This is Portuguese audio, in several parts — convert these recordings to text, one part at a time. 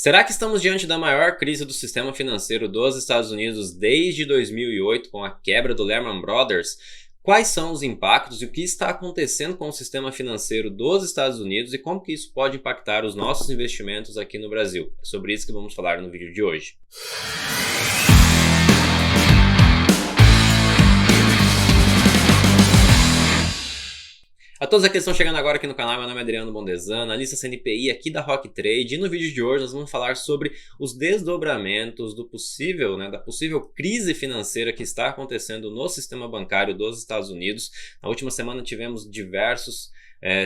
Será que estamos diante da maior crise do sistema financeiro dos Estados Unidos desde 2008, com a quebra do Lehman Brothers? Quais são os impactos e o que está acontecendo com o sistema financeiro dos Estados Unidos e como que isso pode impactar os nossos investimentos aqui no Brasil? É sobre isso que vamos falar no vídeo de hoje. A todos aqueles que estão chegando agora aqui no canal, meu nome é Adriano Bondezan, analista CNPI aqui da Rock Trade, e no vídeo de hoje nós vamos falar sobre os desdobramentos da possível crise financeira que está acontecendo no sistema bancário dos Estados Unidos. Na última semana tivemos diversos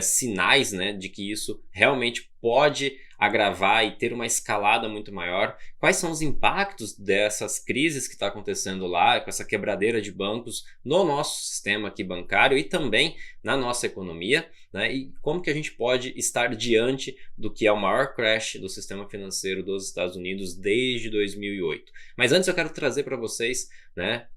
sinais, de que isso realmente pode agravar e ter uma escalada muito maior. Quais são os impactos dessas crises que está acontecendo lá, com essa quebradeira de bancos no nosso sistema aqui bancário e também na nossa economia, e como que a gente pode estar diante do que é o maior crash do sistema financeiro dos Estados Unidos desde 2008. Mas antes eu quero trazer para vocês,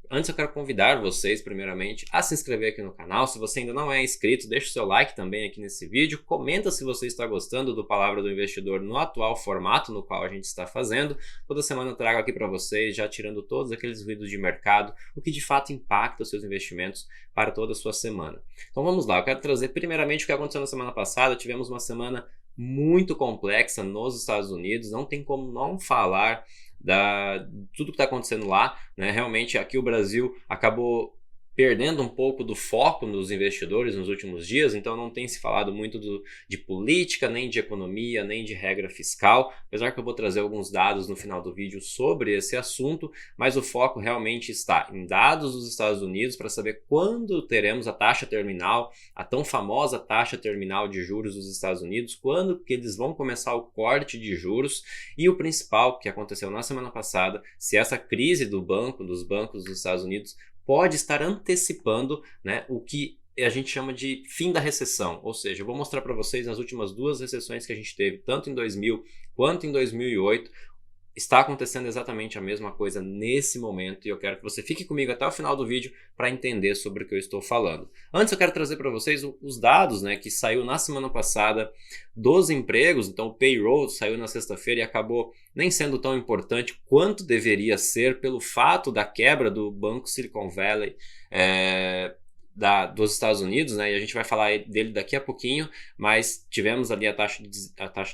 antes eu quero convidar vocês primeiramente a se inscrever aqui no canal. Se você ainda não é inscrito, deixa o seu like também aqui nesse vídeo, comenta se você está gostando do Palavra do Investidor no atual formato no qual a gente está fazendo. Toda semana eu trago aqui para vocês, já tirando todos aqueles ruídos de mercado, o que de fato impacta os seus investimentos para toda a sua semana. Então vamos lá, eu quero trazer primeiramente o que aconteceu na semana passada. Tivemos uma semana muito complexa nos Estados Unidos, não tem como não falar de tudo que está acontecendo lá, Realmente aqui o Brasil acabou perdendo um pouco do foco dos investidores nos últimos dias, então não tem se falado muito de política, nem de economia, nem de regra fiscal, apesar que eu vou trazer alguns dados no final do vídeo sobre esse assunto, mas o foco realmente está em dados dos Estados Unidos para saber quando teremos a taxa terminal, a tão famosa taxa terminal de juros dos Estados Unidos, quando que eles vão começar o corte de juros, e o principal que aconteceu na semana passada, se essa crise dos bancos dos Estados Unidos pode estar antecipando o que a gente chama de fim da recessão. Ou seja, eu vou mostrar para vocês nas últimas duas recessões que a gente teve, tanto em 2000 quanto em 2008, está acontecendo exatamente a mesma coisa nesse momento, e eu quero que você fique comigo até o final do vídeo para entender sobre o que eu estou falando. Antes eu quero trazer para vocês os dados que saiu na semana passada dos empregos. Então o payroll saiu na sexta-feira e acabou nem sendo tão importante quanto deveria ser pelo fato da quebra do Banco Silicon Valley dos Estados Unidos, e a gente vai falar dele daqui a pouquinho, mas tivemos ali a taxa de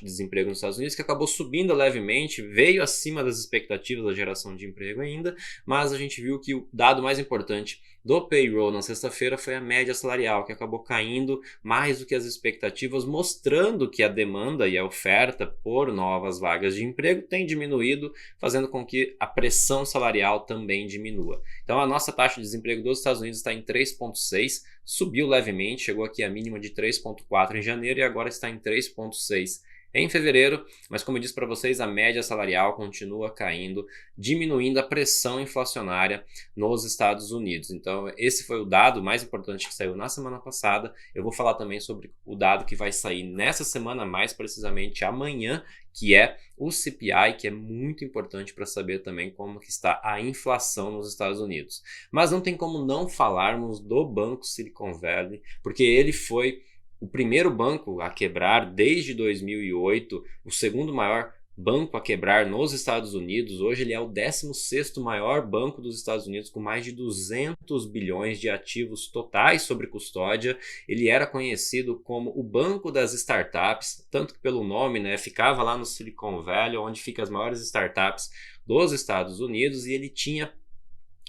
desemprego nos Estados Unidos que acabou subindo levemente, veio acima das expectativas da geração de emprego ainda, mas a gente viu que o dado mais importante do payroll na sexta-feira foi a média salarial, que acabou caindo mais do que as expectativas, mostrando que a demanda e a oferta por novas vagas de emprego tem diminuído, fazendo com que a pressão salarial também diminua. Então a nossa taxa de desemprego dos Estados Unidos está em 3,6, subiu levemente, chegou aqui a mínima de 3,4 em janeiro e agora está em 3,6 em fevereiro, mas como eu disse para vocês, a média salarial continua caindo, diminuindo a pressão inflacionária nos Estados Unidos. Então esse foi o dado mais importante que saiu na semana passada. Eu vou falar também sobre o dado que vai sair nessa semana, mais precisamente amanhã, que é o CPI, que é muito importante para saber também como que está a inflação nos Estados Unidos. Mas não tem como não falarmos do Banco Silicon Valley, porque ele foi o primeiro banco a quebrar desde 2008, o segundo maior banco a quebrar nos Estados Unidos. Hoje ele é o 16º maior banco dos Estados Unidos, com mais de 200 bilhões de ativos totais sob custódia. Ele era conhecido como o banco das startups, tanto que pelo nome, ficava lá no Silicon Valley, onde ficam as maiores startups dos Estados Unidos, e ele tinha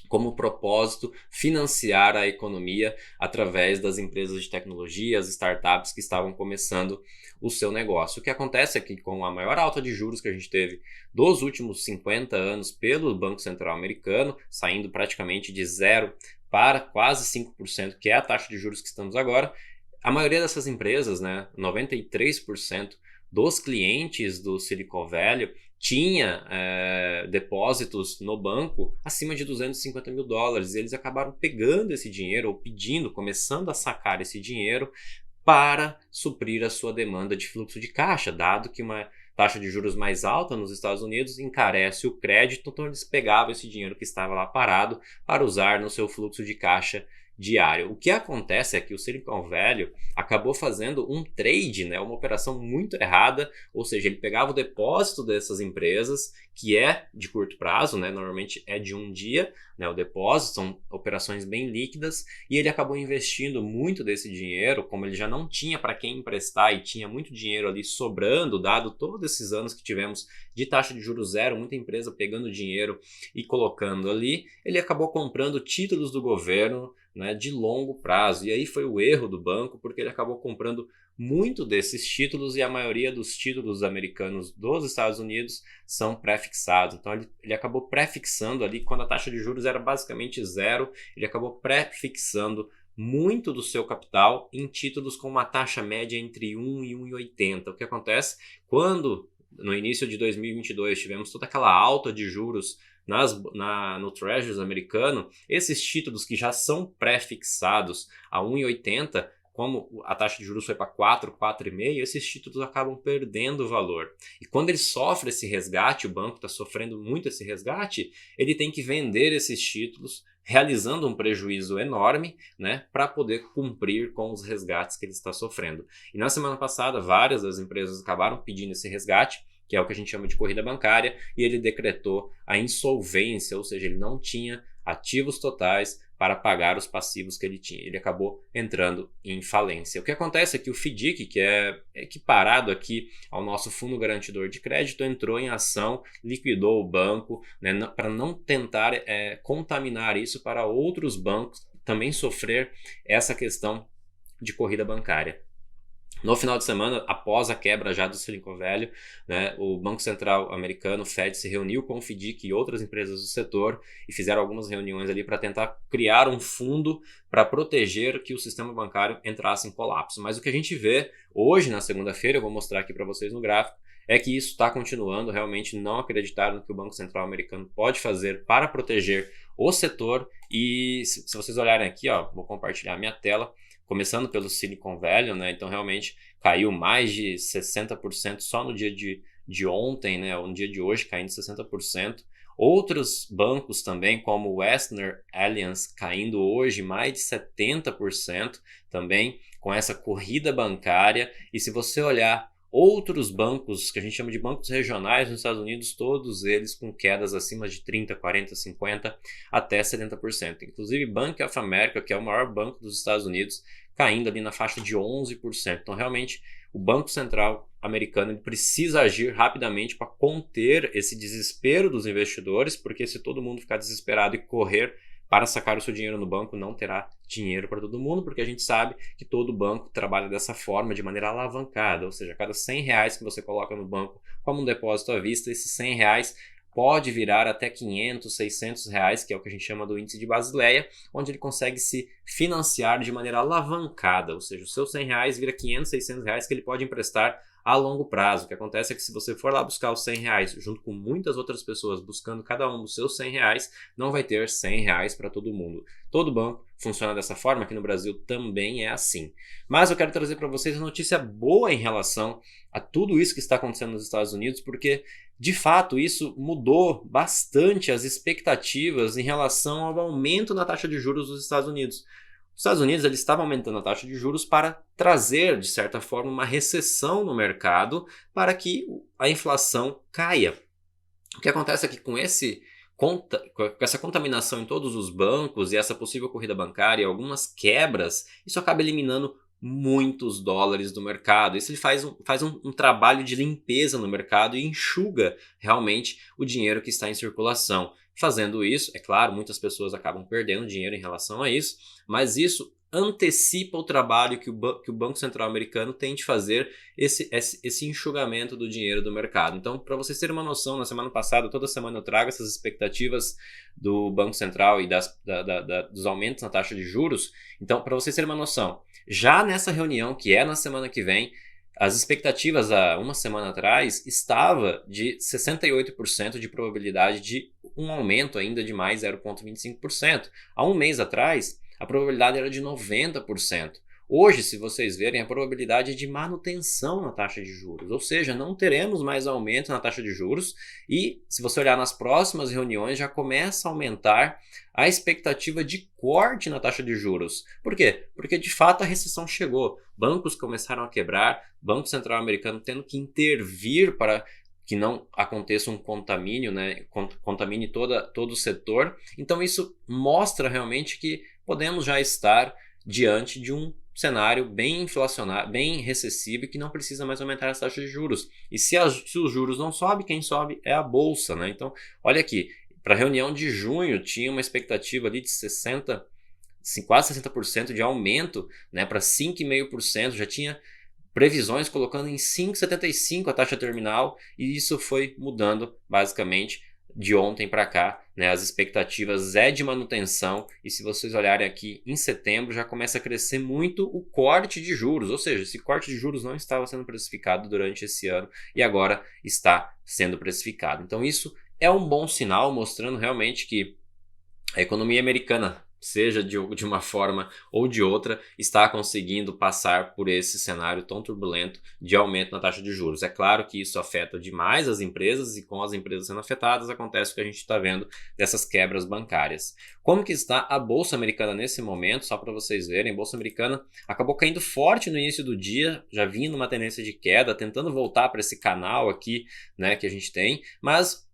como propósito financiar a economia através das empresas de tecnologia, as startups que estavam começando o seu negócio. O que acontece é que com a maior alta de juros que a gente teve dos últimos 50 anos pelo Banco Central americano, saindo praticamente de 0 para quase 5%, que é a taxa de juros que estamos agora, a maioria dessas empresas, 93% dos clientes do Silicon Valley tinha depósitos no banco acima de $250 mil, e eles acabaram pegando esse dinheiro, ou começando a sacar esse dinheiro para suprir a sua demanda de fluxo de caixa, dado que uma taxa de juros mais alta nos Estados Unidos encarece o crédito, então eles pegavam esse dinheiro que estava lá parado para usar no seu fluxo de caixa diário. O que acontece é que o Silicon Valley acabou fazendo um trade, né, uma operação muito errada, ou seja, ele pegava o depósito dessas empresas, que é de curto prazo, né, normalmente é de um dia, né, o depósito, são operações bem líquidas, e ele acabou investindo muito desse dinheiro, como ele já não tinha para quem emprestar e tinha muito dinheiro ali sobrando, dado todos esses anos que tivemos de taxa de juros zero, muita empresa pegando dinheiro e colocando ali, ele acabou comprando títulos do governo, né, de longo prazo. E aí foi o erro do banco, porque ele acabou comprando muito desses títulos e a maioria dos títulos americanos dos Estados Unidos são pré-fixados. Então ele acabou pré-fixando ali, quando a taxa de juros era basicamente zero, ele acabou pré-fixando muito do seu capital em títulos com uma taxa média entre 1 e 1,80. O que acontece? Quando no início de 2022 tivemos toda aquela alta de juros no Treasuries americano, esses títulos que já são pré-fixados a 1,80, como a taxa de juros foi para 4, 4,5, esses títulos acabam perdendo valor. E quando ele sofre esse resgate, o banco está sofrendo muito esse resgate, ele tem que vender esses títulos, realizando um prejuízo enorme, né, para poder cumprir com os resgates que ele está sofrendo. E na semana passada, várias das empresas acabaram pedindo esse resgate, que é o que a gente chama de corrida bancária, e ele decretou a insolvência, ou seja, ele não tinha ativos totais para pagar os passivos que ele tinha. Ele acabou entrando em falência. O que acontece é que o FDIC, que é equiparado aqui ao nosso fundo garantidor de crédito, entrou em ação, liquidou o banco, né, para não tentar contaminar isso para outros bancos também sofrer essa questão de corrida bancária. No final de semana, após a quebra já do Silicon Valley, né, o Banco Central americano, o Fed, se reuniu com o FDIC e outras empresas do setor e fizeram algumas reuniões ali para tentar criar um fundo para proteger que o sistema bancário entrasse em colapso. Mas o que a gente vê hoje, na segunda-feira, eu vou mostrar aqui para vocês no gráfico, é que isso está continuando. Realmente não acreditaram no que o Banco Central americano pode fazer para proteger o setor. E se vocês olharem aqui, ó, vou compartilhar a minha tela, começando pelo Silicon Valley, né? Então realmente caiu mais de 60% só no dia de ontem, né? Ou no dia de hoje caindo 60%. Outros bancos também, como o Western Alliance, caindo hoje mais de 70% também, com essa corrida bancária. E se você olhar outros bancos, que a gente chama de bancos regionais nos Estados Unidos, todos eles com quedas acima de 30%, 40%, 50% até 70%. Inclusive Bank of America, que é o maior banco dos Estados Unidos, caindo ali na faixa de 11%. Então realmente o Banco Central americano ele precisa agir rapidamente para conter esse desespero dos investidores, porque se todo mundo ficar desesperado e correr para sacar o seu dinheiro no banco, não terá dinheiro para todo mundo, porque a gente sabe que todo banco trabalha dessa forma, de maneira alavancada, ou seja, a cada R$100 que você coloca no banco como um depósito à vista, esses R$100 pode virar até R$500, R$600, que é o que a gente chama do índice de Basileia, onde ele consegue se financiar de maneira alavancada, ou seja, os seus R$100 vira R$500, R$600 que ele pode emprestar a longo prazo. O que acontece é que se você for lá buscar os R$100 junto com muitas outras pessoas buscando cada um dos seus R$100, não vai ter R$100 para todo mundo. Todo banco funciona dessa forma, aqui no Brasil também é assim. Mas eu quero trazer para vocês uma notícia boa em relação a tudo isso que está acontecendo nos Estados Unidos, porque de fato isso mudou bastante as expectativas em relação ao aumento na taxa de juros dos Estados Unidos. Os Estados Unidos eles estavam aumentando a taxa de juros para trazer, de certa forma, uma recessão no mercado para que a inflação caia. O que acontece é que com essa contaminação em todos os bancos e essa possível corrida bancária e algumas quebras, isso acaba eliminando muitos dólares do mercado. Isso ele faz um trabalho de limpeza no mercado e enxuga realmente o dinheiro que está em circulação. Fazendo isso, é claro, muitas pessoas acabam perdendo dinheiro em relação a isso, mas isso antecipa o trabalho que o Banco Central americano tem de fazer esse enxugamento do dinheiro do mercado. Então, para vocês terem uma noção, na semana passada, toda semana eu trago essas expectativas do Banco Central e dos aumentos na taxa de juros. Então, para vocês terem uma noção, já nessa reunião, que é na semana que vem, as expectativas há uma semana atrás estava de 68% de probabilidade de um aumento ainda de mais 0,25%. Há um mês atrás, a probabilidade era de 90%. Hoje, se vocês verem, a probabilidade é de manutenção na taxa de juros, ou seja, não teremos mais aumento na taxa de juros e, se você olhar nas próximas reuniões, já começa a aumentar a expectativa de corte na taxa de juros. Por quê? Porque de fato a recessão chegou, bancos começaram a quebrar, Banco Central americano tendo que intervir para que não aconteça um contamínio, né? Contamine todo o setor. Então isso mostra realmente que podemos já estar diante de um cenário bem inflacionário, bem recessivo e que não precisa mais aumentar as taxas de juros. E se os juros não sobem, quem sobe é a bolsa, né? Então, olha aqui, para a reunião de junho tinha uma expectativa ali de quase 60% de aumento, né, para 5,5%, já tinha previsões colocando em 5,75 a taxa terminal e isso foi mudando basicamente de ontem para cá, né? As expectativas é de manutenção e se vocês olharem aqui em setembro já começa a crescer muito o corte de juros, ou seja, esse corte de juros não estava sendo precificado durante esse ano e agora está sendo precificado. Então isso é um bom sinal mostrando realmente que a economia americana, seja de uma forma ou de outra, está conseguindo passar por esse cenário tão turbulento de aumento na taxa de juros. É claro que isso afeta demais as empresas e com as empresas sendo afetadas acontece o que a gente está vendo dessas quebras bancárias. Como que está a Bolsa Americana nesse momento? Só para vocês verem, a Bolsa Americana acabou caindo forte no início do dia, já vinha numa tendência de queda, tentando voltar para esse canal aqui, né, que a gente tem, mas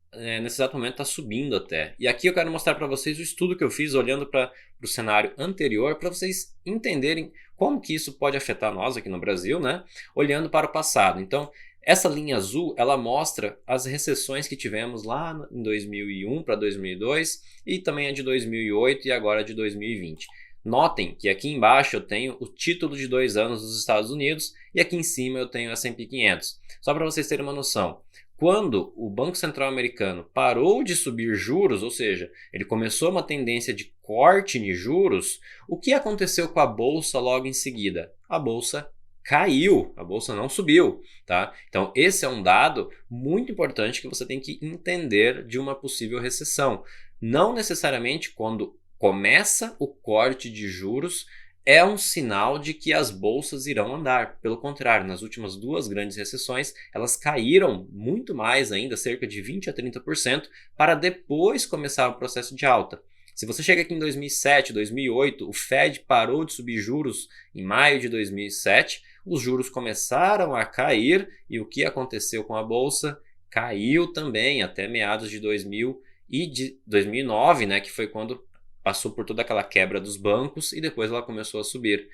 nesse exato momento está subindo até. E aqui eu quero mostrar para vocês o estudo que eu fiz olhando para o cenário anterior, para vocês entenderem como que isso pode afetar nós aqui no Brasil, né? Olhando para o passado. Então, essa linha azul, ela mostra as recessões que tivemos lá em 2001 para 2002 e também a de 2008 e agora a de 2020. Notem que aqui embaixo eu tenho o título de 2 anos dos Estados Unidos e aqui em cima eu tenho o S&P 500. Só para vocês terem uma noção. Quando o Banco Central americano parou de subir juros, ou seja, ele começou uma tendência de corte de juros, o que aconteceu com a bolsa logo em seguida? A bolsa caiu, a bolsa não subiu, tá? Então esse é um dado muito importante que você tem que entender de uma possível recessão. Não necessariamente quando começa o corte de juros é um sinal de que as bolsas irão andar. Pelo contrário, nas últimas 2 grandes recessões, elas caíram muito mais ainda, cerca de 20 a 30%, para depois começar o processo de alta. Se você chega aqui em 2007, 2008, o Fed parou de subir juros em maio de 2007, os juros começaram a cair e o que aconteceu com a bolsa? Caiu também até meados de 2000 e de 2009, né, que foi quando passou por toda aquela quebra dos bancos e depois ela começou a subir.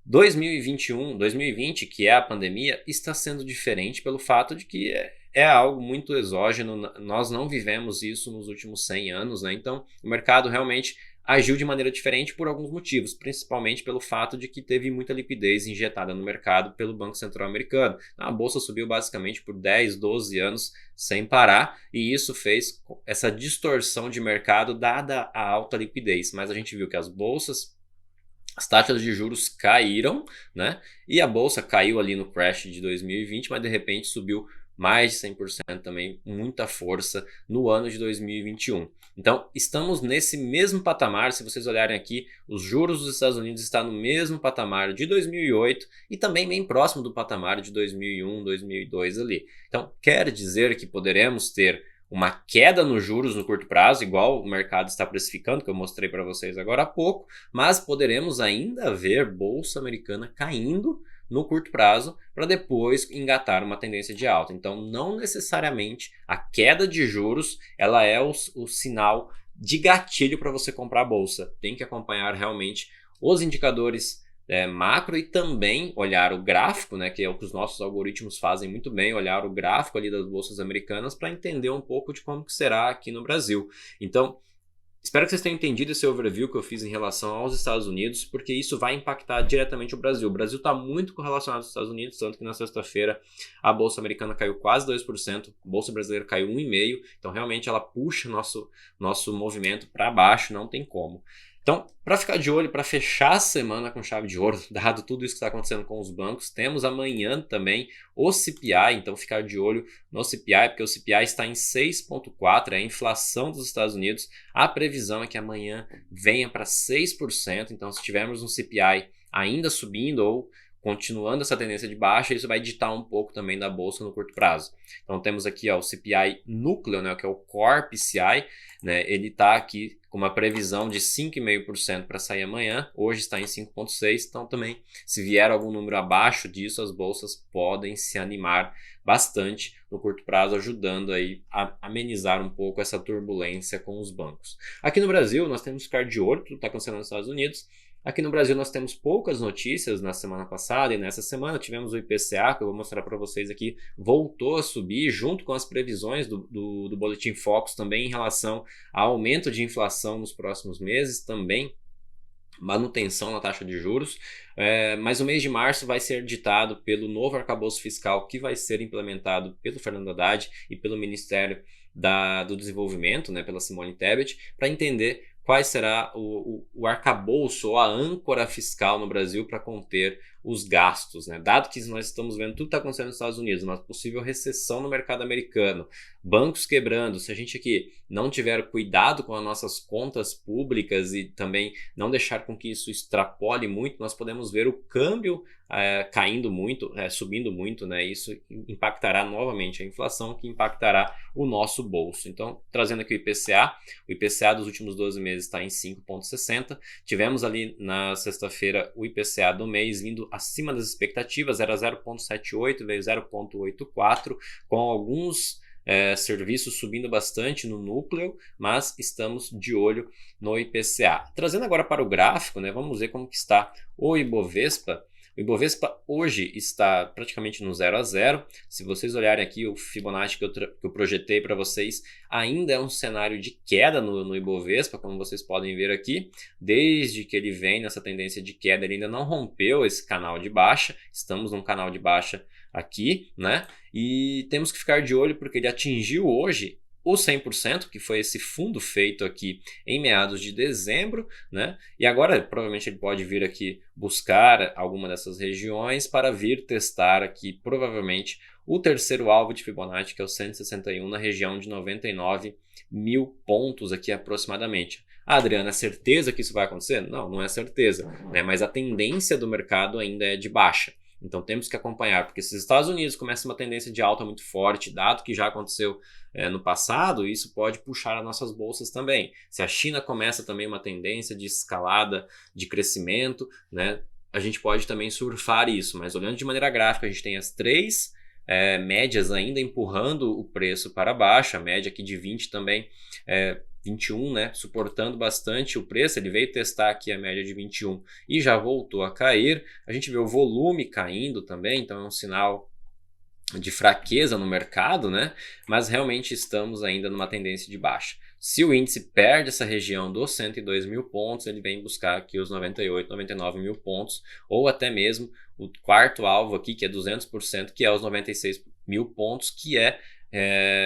2020, que é a pandemia, está sendo diferente pelo fato de que é algo muito exógeno, nós não vivemos isso nos últimos 100 anos, né? Então o mercado realmente agiu de maneira diferente por alguns motivos, principalmente pelo fato de que teve muita liquidez injetada no mercado pelo Banco Central americano. A bolsa subiu basicamente por 10, 12 anos sem parar e isso fez essa distorção de mercado dada a alta liquidez, mas a gente viu que as taxas de juros caíram, né? E a bolsa caiu ali no crash de 2020, mas de repente subiu mais de 100% também, muita força no ano de 2021. Então, estamos nesse mesmo patamar, se vocês olharem aqui, os juros dos Estados Unidos estão no mesmo patamar de 2008 e também bem próximo do patamar de 2001, 2002 ali. Então, quer dizer que poderemos ter uma queda nos juros no curto prazo, igual o mercado está precificando, que eu mostrei para vocês agora há pouco, mas poderemos ainda ver bolsa americana caindo no curto prazo para depois engatar uma tendência de alta. Então, não necessariamente a queda de juros ela é o sinal de gatilho para você comprar a bolsa. Tem que acompanhar realmente os indicadores macro e também olhar o gráfico, né, que é o que os nossos algoritmos fazem muito bem, olhar o gráfico ali das bolsas americanas para entender um pouco de como que será aqui no Brasil. Então, espero que vocês tenham entendido esse overview que eu fiz em relação aos Estados Unidos, porque isso vai impactar diretamente o Brasil. O Brasil está muito correlacionado aos Estados Unidos, tanto que na sexta-feira a Bolsa Americana caiu quase 2%, a Bolsa Brasileira caiu 1,5%, então realmente ela puxa nosso movimento para baixo, não tem como. Então, para ficar de olho, para fechar a semana com chave de ouro, dado tudo isso que está acontecendo com os bancos, temos amanhã também o CPI, então ficar de olho no CPI, porque o CPI está em 6,4%, é a inflação dos Estados Unidos. A previsão é que amanhã venha para 6%, então se tivermos um CPI ainda subindo ou continuando essa tendência de baixa, isso vai ditar um pouco também da bolsa no curto prazo. Então temos aqui o CPI núcleo, né, que é o Core PCI, né, ele está aqui com uma previsão de 5,5% para sair amanhã, hoje está em 5,6%, então também se vier algum número abaixo disso, as bolsas podem se animar bastante no curto prazo, ajudando aí a amenizar um pouco essa turbulência com os bancos. Aqui no Brasil, nós temos que ficar de olho, tudo está acontecendo nos Estados Unidos. Aqui no Brasil nós temos poucas notícias na semana passada e nessa semana tivemos o IPCA, que eu vou mostrar para vocês aqui, voltou a subir junto com as previsões do Boletim Focus também em relação ao aumento de inflação nos próximos meses, também manutenção na taxa de juros, mas o mês de março vai ser ditado pelo novo arcabouço fiscal que vai ser implementado pelo Fernando Haddad e pelo Ministério do Desenvolvimento, né, pela Simone Tebet, para entender qual será o arcabouço ou a âncora fiscal no Brasil para conter os gastos, né? Dado que nós estamos vendo tudo que está acontecendo nos Estados Unidos, uma possível recessão no mercado americano, bancos quebrando, se a gente aqui não tiver cuidado com as nossas contas públicas e também não deixar com que isso extrapole muito, nós podemos ver o câmbio caindo muito, subindo muito, né? Isso impactará novamente a inflação, que impactará o nosso bolso. Então, trazendo aqui o IPCA dos últimos 12 meses está em 5,60. Tivemos ali na sexta-feira o IPCA do mês vindo acima das expectativas, era 0,78, veio 0,84, com alguns serviços subindo bastante no núcleo, mas estamos de olho no IPCA. Trazendo agora para o gráfico, né, vamos ver como que está o Ibovespa. O Ibovespa hoje está praticamente no 0 a 0. Se vocês olharem aqui o Fibonacci que eu projetei para vocês, ainda é um cenário de queda no Ibovespa, como vocês podem ver aqui. Desde que ele vem nessa tendência de queda, ele ainda não rompeu esse canal de baixa. Estamos num canal de baixa aqui, né? E temos que ficar de olho porque ele atingiu hoje o 100%, que foi esse fundo feito aqui em meados de dezembro, né? E agora provavelmente ele pode vir aqui buscar alguma dessas regiões para vir testar aqui provavelmente o terceiro alvo de Fibonacci, que é o 161, na região de 99 mil pontos aqui aproximadamente. Adriana, é certeza que isso vai acontecer? Não, não é certeza, né? Mas a tendência do mercado ainda é de baixa. Então temos que acompanhar, porque se os Estados Unidos começam uma tendência de alta muito forte, dado que já aconteceu no passado, isso pode puxar as nossas bolsas também. Se a China começa também uma tendência de escalada de crescimento, né, a gente pode também surfar isso, mas olhando de maneira gráfica, a gente tem as três médias ainda empurrando o preço para baixo, a média aqui de 20 também, 21, né, suportando bastante o preço. Ele veio testar aqui a média de 21 e já voltou a cair. A gente vê o volume caindo também, então é um sinal de fraqueza no mercado, né? Mas realmente estamos ainda numa tendência de baixa. Se o índice perde essa região dos 102 mil pontos, ele vem buscar aqui os 98, 99 mil pontos, ou até mesmo o quarto alvo aqui, que é 200%, que é os 96 mil pontos, que é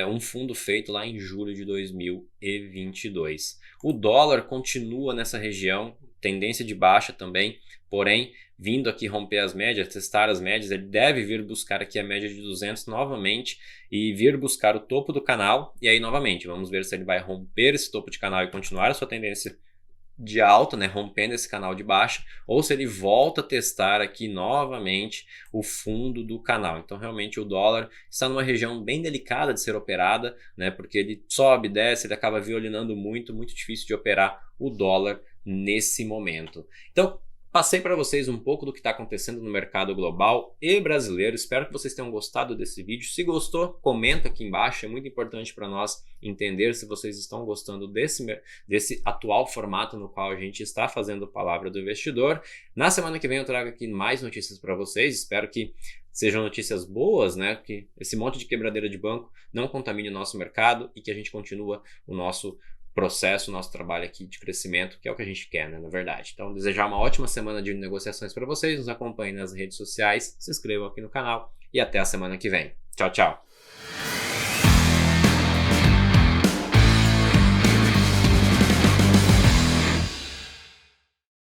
um fundo feito lá em julho de 2022. O dólar continua nessa região, tendência de baixa também, porém, vindo aqui romper as médias, testar as médias, ele deve vir buscar aqui a média de 200 novamente e vir buscar o topo do canal, e aí novamente, vamos ver se ele vai romper esse topo de canal e continuar a sua tendência de alta, né, rompendo esse canal de baixa, ou se ele volta a testar aqui novamente o fundo do canal. Então realmente o dólar está numa região bem delicada de ser operada, né, porque ele sobe, desce, ele acaba violinando muito difícil de operar o dólar nesse momento. Então passei para vocês um pouco do que está acontecendo no mercado global e brasileiro. Espero que vocês tenham gostado desse vídeo. Se gostou, comenta aqui embaixo. É muito importante para nós entender se vocês estão gostando desse atual formato no qual a gente está fazendo a Palavra do Investidor. Na semana que vem eu trago aqui mais notícias para vocês. Espero que sejam notícias boas, né? Que esse monte de quebradeira de banco não contamine o nosso mercado e que a gente continue o nosso processo, nosso trabalho aqui de crescimento, que é o que a gente quer, né, na verdade. Então, desejar uma ótima semana de negociações para vocês, nos acompanhem nas redes sociais, se inscrevam aqui no canal e até a semana que vem. Tchau, tchau!